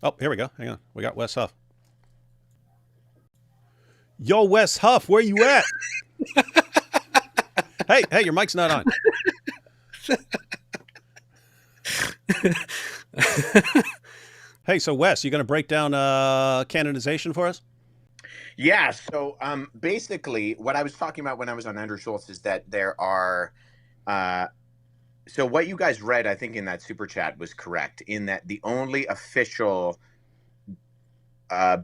Oh, here we go. Hang on. We got Wes Huff. Yo, Wes Huff, where you at? Hey, your mic's not on. Hey, so Wes, you going to break down canonization for us? Yeah, so basically, what I was talking about when I was on Andrew Schultz is that there are. Uh, so what you guys read, I think, in that super chat was correct. In that the only official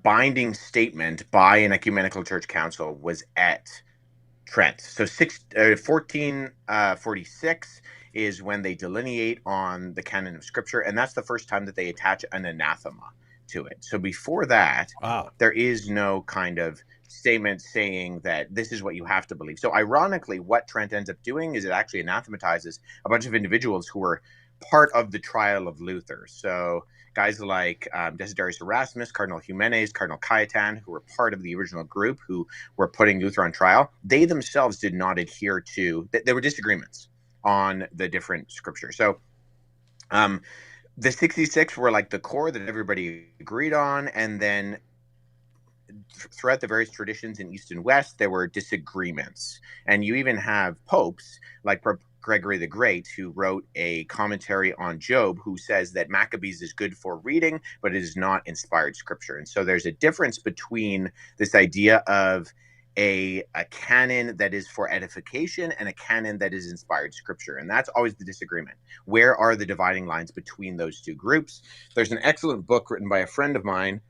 binding statement by an ecumenical church council was at Trent. So 1446 is when they delineate on the canon of Scripture, and that's the first time that they attach an anathema to it. So before that, Wow. there is no kind of statement saying that this is what you have to believe. So ironically, what Trent ends up doing is it actually anathematizes a bunch of individuals who were part of the trial of Luther. So guys like Desiderius Erasmus, Cardinal Jimenez, Cardinal Cayetan, who were part of the original group who were putting Luther on trial, they themselves did not adhere to, there were disagreements on the different scriptures. So the 66 were like the core that everybody agreed on. And then throughout the various traditions in East and West, there were disagreements. And you even have popes like Gregory the Great, who wrote a commentary on Job, who says that Maccabees is good for reading, but it is not inspired scripture. And so there's a difference between this idea of a canon that is for edification and a canon that is inspired scripture. And that's always the disagreement. Where are the dividing lines between those two groups? There's an excellent book written by a friend of mine,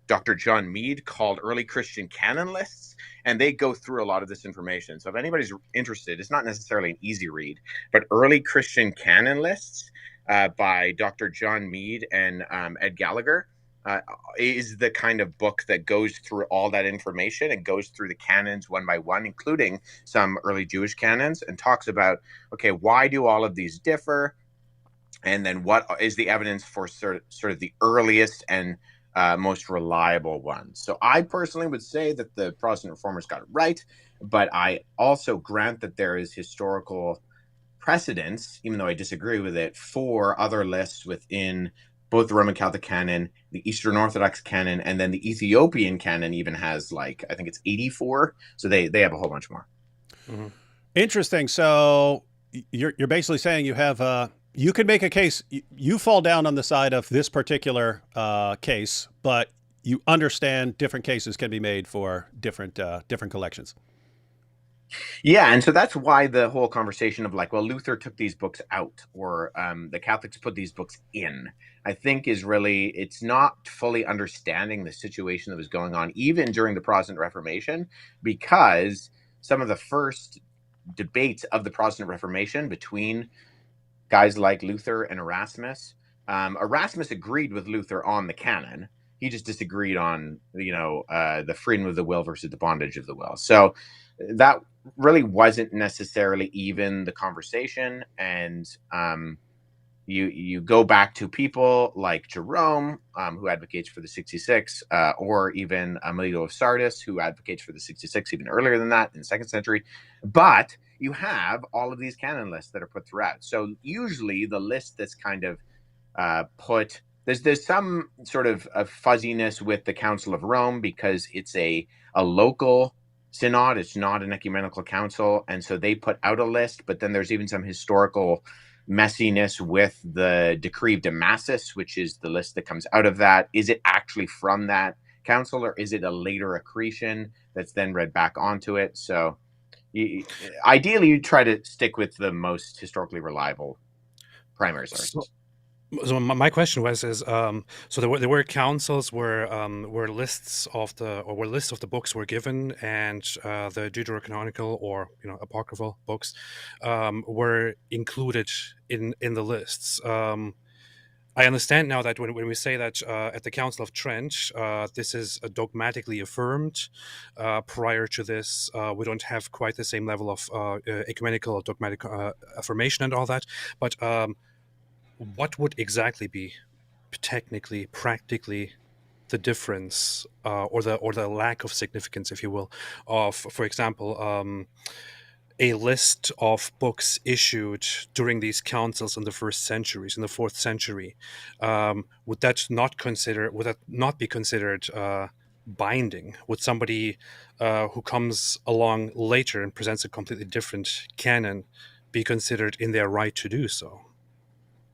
Dr. John Mead, called Early Christian Canon Lists, and they go through a lot of this information. So if anybody's interested, it's not necessarily an easy read, but Early Christian Canon Lists by Dr. John Mead and Ed Gallagher is the kind of book that goes through all that information and goes through the canons one by one, including some early Jewish canons, and talks about, okay, why do all of these differ? And then what is the evidence for sort of the earliest and most reliable ones. So I personally would say that the Protestant reformers got it right, but I also grant that there is historical precedence, even though I disagree with it, for other lists within both the Roman Catholic canon, the Eastern Orthodox canon, and then the Ethiopian canon even has, like, I think it's 84. So they have a whole bunch more. Mm-hmm. Interesting. So you're basically saying you have you could make a case. You fall down on the side of this particular case, but you understand different cases can be made for different collections. Yeah, and so that's why the whole conversation of like, well, Luther took these books out, or the Catholics put these books in, I think is really, it's not fully understanding the situation that was going on, even during the Protestant Reformation, because some of the first debates of the Protestant Reformation between guys like Luther and Erasmus, Erasmus agreed with Luther on the canon. He just disagreed on, the freedom of the will versus the bondage of the will. So that really wasn't necessarily even the conversation. And you go back to people like Jerome, who advocates for the 66, or even Melito of Sardis, who advocates for the 66 even earlier than that in the 2nd century. But you have all of these canon lists that are put throughout. So usually the list that's kind of put, there's some sort of fuzziness with the Council of Rome because it's a local synod. It's not an ecumenical council. And so they put out a list, but then there's even some historical messiness with the Decree of Damasus, which is the list that comes out of that. Is it actually from that council, or is it a later accretion that's then read back onto it? So ideally, you try to stick with the most historically reliable primary sources. So my question was so there were councils where lists of the books were given, and the deuterocanonical or apocryphal books were included in the lists. I understand now that when we say that at the Council of Trent, this is dogmatically affirmed. Prior to this, we don't have quite the same level of ecumenical or dogmatic affirmation and all that. But what would exactly be technically, practically, the difference or the lack of significance, if you will, of, for example, a list of books issued during these councils in the first centuries, in the fourth century, would that not be considered binding? Would somebody who comes along later and presents a completely different canon be considered in their right to do so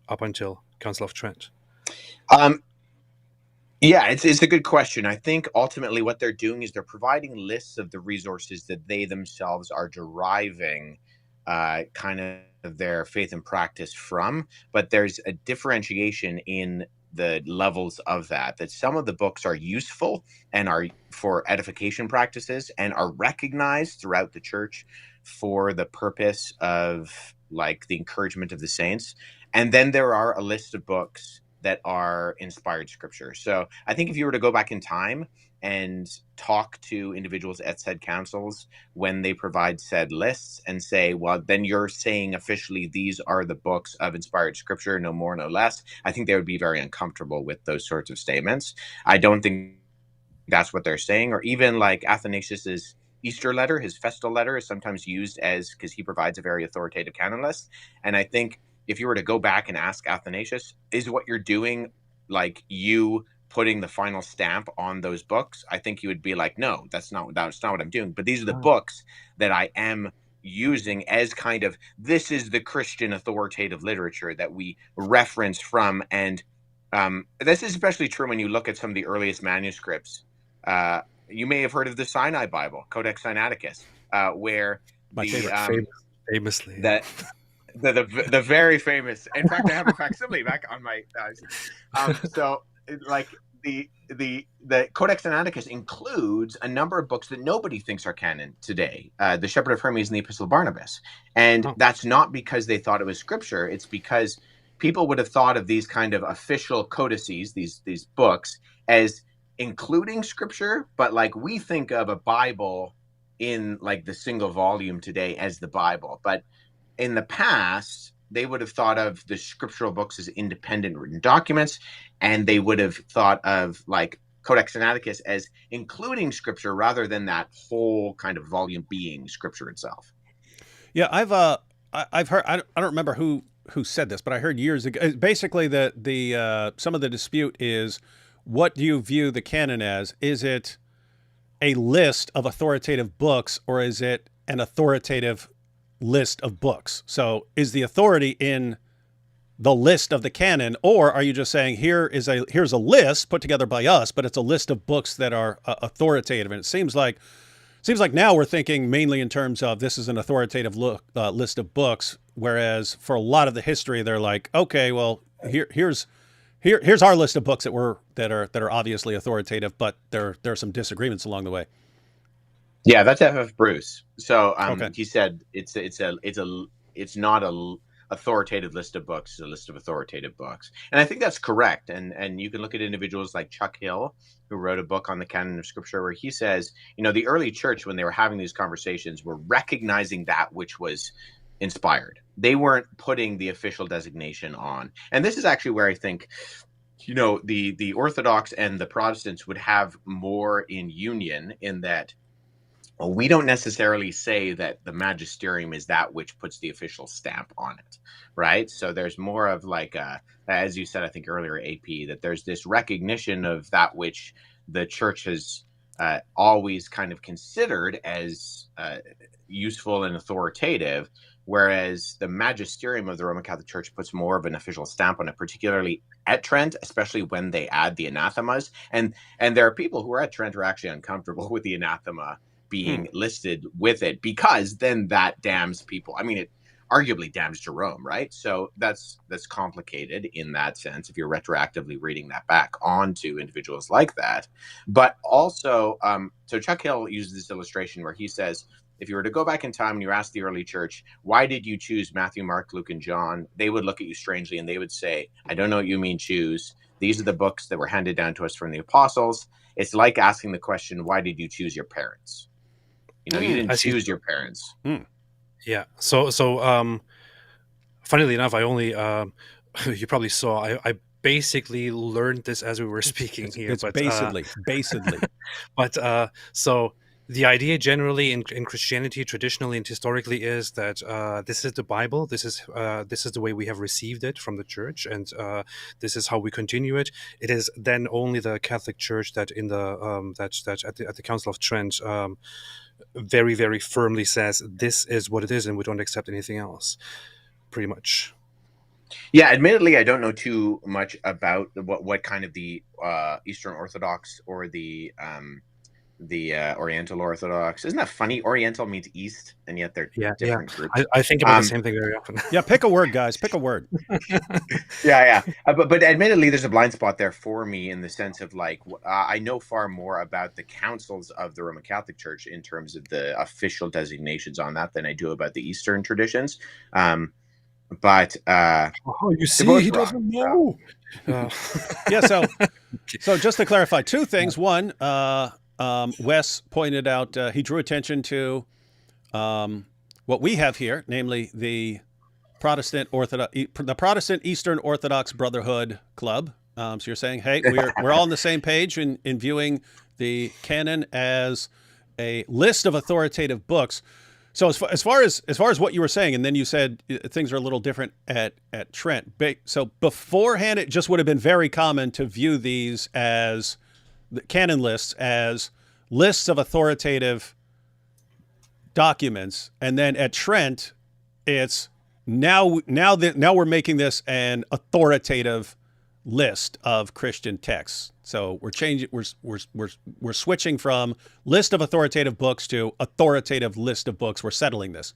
up until Council of Trent? Um, Yeah, it's a good question. I think ultimately what they're doing is they're providing lists of the resources that they themselves are deriving kind of their faith and practice from. But there's a differentiation in the levels of that, that some of the books are useful and are for edification practices and are recognized throughout the church for the purpose of like the encouragement of the saints. And then there are a list of books that are inspired scripture. So I think if you were to go back in time and talk to individuals at said councils when they provide said lists and say, well, then you're saying officially these are the books of inspired scripture, no more, no less, I think they would be very uncomfortable with those sorts of statements. I don't think that's what they're saying. Or even like Athanasius's Easter letter, his festal letter, is sometimes used as, because he provides a very authoritative canon list. And I think if you were to go back and ask Athanasius, is what you're doing like you putting the final stamp on those books? I think he would be like, no, that's not what I'm doing. But these are the books that I am using as kind of, this is the Christian authoritative literature that we reference from. And this is especially true when you look at some of the earliest manuscripts. You may have heard of the Sinai Bible, Codex Sinaiticus, where My the favorite. Famously. that the very famous. In fact, I have a facsimile back on my. So like the Codex Sinaiticus includes a number of books that nobody thinks are canon today. The Shepherd of Hermes and the Epistle of Barnabas, and that's not because they thought it was scripture. It's because people would have thought of these kind of official codices, these books, as including scripture, but like we think of a Bible in like the single volume today as the Bible. But in the past, they would have thought of the scriptural books as independent written documents, and they would have thought of like Codex Sinaiticus as including scripture rather than that whole kind of volume being scripture itself. Yeah, I've heard. I don't remember who said this, but I heard years ago. Basically, the some of the dispute is, what do you view the canon as? Is it a list of authoritative books, or is it an authoritative list of books? So is the authority in the list of the canon, or are you just saying here's a list put together by us, but it's a list of books that are authoritative? And it seems like now we're thinking mainly in terms of this is an authoritative list of books, whereas for a lot of the history they're like, okay, well here's our list of books that are obviously authoritative, but there are some disagreements along the way. Yeah, that's F.F. Bruce. So Okay. he said it's not a authoritative list of books, it's a list of authoritative books. And I think that's correct. And you can look at individuals like Chuck Hill, who wrote a book on the canon of scripture, where he says, the early church, when they were having these conversations, were recognizing that which was inspired. They weren't putting the official designation on. And this is actually where I think the Orthodox and the Protestants would have more in union, in that we don't necessarily say that the magisterium is that which puts the official stamp on it, right? So there's more of like, as you said, I think earlier, AP, that there's this recognition of that which the church has always kind of considered as useful and authoritative, whereas the magisterium of the Roman Catholic Church puts more of an official stamp on it, particularly at Trent, especially when they add the anathemas. And there are people who are at Trent who are actually uncomfortable with the anathema being listed with it, because then that damns people. I mean, it arguably damns Jerome, right? So that's complicated in that sense if you're retroactively reading that back onto individuals like that. But also, so Chuck Hill uses this illustration where he says, if you were to go back in time and you ask the early church, why did you choose Matthew, Mark, Luke, and John? They would look at you strangely and they would say, I don't know what you mean choose. These are the books that were handed down to us from the apostles. It's like asking the question, why did you choose your parents? You didn't choose your parents. Yeah. So funnily enough, I only you probably saw I basically learned this as we were speaking here. It's basically. But so The idea generally in Christianity, traditionally and historically, is that this is the Bible. This is the way we have received it from the Church, and this is how we continue it. It is then only the Catholic Church that in the that at the Council of Trent very, very firmly says this is what it is, and we don't accept anything else. Pretty much. Yeah, admittedly, I don't know too much about what kind of the Eastern Orthodox or the Oriental Orthodox. Isn't that funny? Oriental means East, and yet they're different groups. I think about the same thing very often. Yeah, pick a word, guys. Pick a word. Yeah. But admittedly, there's a blind spot there for me in the sense of like I know far more about the councils of the Roman Catholic Church in terms of the official designations on that than I do about the Eastern traditions. But you see, he doesn't know. Yeah. So just to clarify, two things. One, Wes pointed out he drew attention to what we have here, namely the Protestant Eastern Orthodox Brotherhood Club. So you're saying, hey, we're all on the same page in viewing the canon as a list of authoritative books. So as far as what you were saying, and then you said things are a little different at Trent. So beforehand, it just would have been very common to view these as the canon lists as lists of authoritative documents, and then at Trent, it's now we're making this an authoritative list of Christian texts. So we're changing. We're switching from list of authoritative books to authoritative list of books. We're settling this.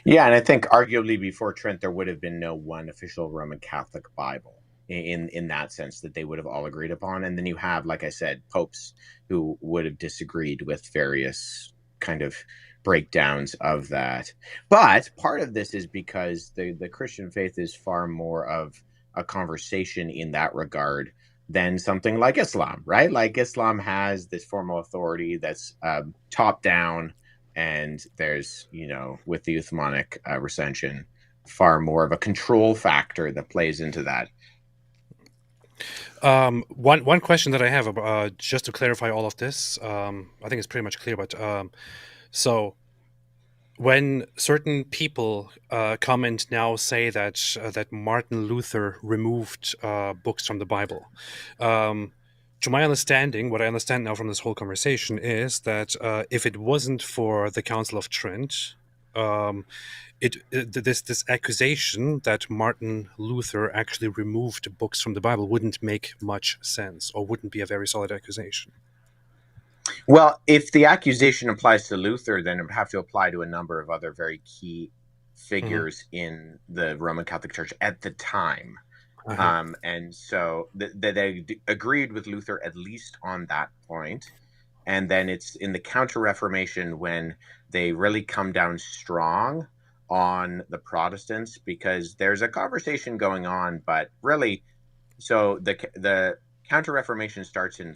Yeah, and I think arguably before Trent, there would have been no one official Roman Catholic Bible in that sense that they would have all agreed upon. And then you have, like I said, popes who would have disagreed with various kind of breakdowns of that. But part of this is because the Christian faith is far more of a conversation in that regard than something like Islam, right? Like Islam has this formal authority that's top down, and there's, with the Uthmanic recension, far more of a control factor that plays into that. One question that I have about, just to clarify all of this, I think it's pretty much clear, but so when certain people come and now say that Martin Luther removed books from the Bible, to my understanding, what I understand now from this whole conversation is that if it wasn't for the Council of Trent, this accusation that Martin Luther actually removed books from the Bible wouldn't make much sense, or wouldn't be a very solid accusation. Well, if the accusation applies to Luther, then it would have to apply to a number of other very key figures in the Roman Catholic Church at the time. And so they agreed with Luther at least on that point. And then it's in the Counter-Reformation when they really come down strong on the Protestants, because there's a conversation going on, but really, so the Counter-Reformation starts in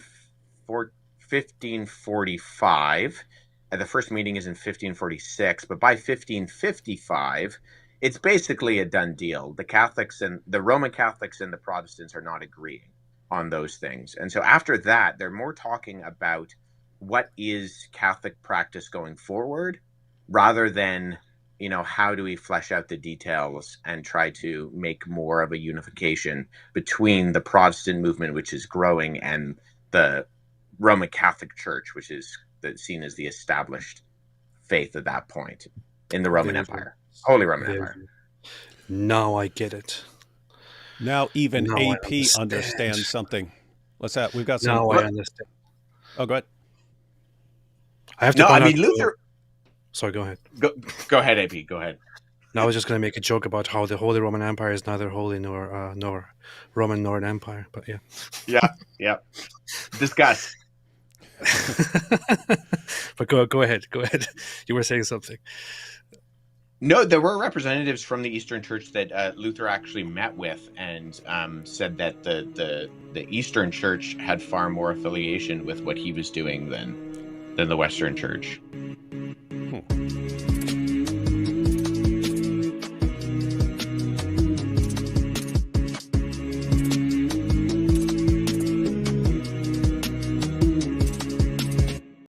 1545, and the first meeting is in 1546, but by 1555, it's basically a done deal. The Catholics and the Roman Catholics and the Protestants are not agreeing on those things. And so after that, they're more talking about what is Catholic practice going forward, rather than, how do we flesh out the details and try to make more of a unification between the Protestant movement, which is growing, and the Roman Catholic Church, which is seen as the established faith at that point in the Roman Empire, Holy Roman Empire. Now I get it. Now even AP understands something. What's that? We've got some. Now I understand. Oh, go ahead. I have to. Luther. Sorry, go ahead. Go ahead, AP. Go ahead. Now I was just going to make a joke about how the Holy Roman Empire is neither holy nor Roman nor an empire, but yeah. Yeah. Discuss. But go ahead. You were saying something. No, there were representatives from the Eastern Church that Luther actually met with, and said that the Eastern Church had far more affiliation with what he was doing than the Western Church.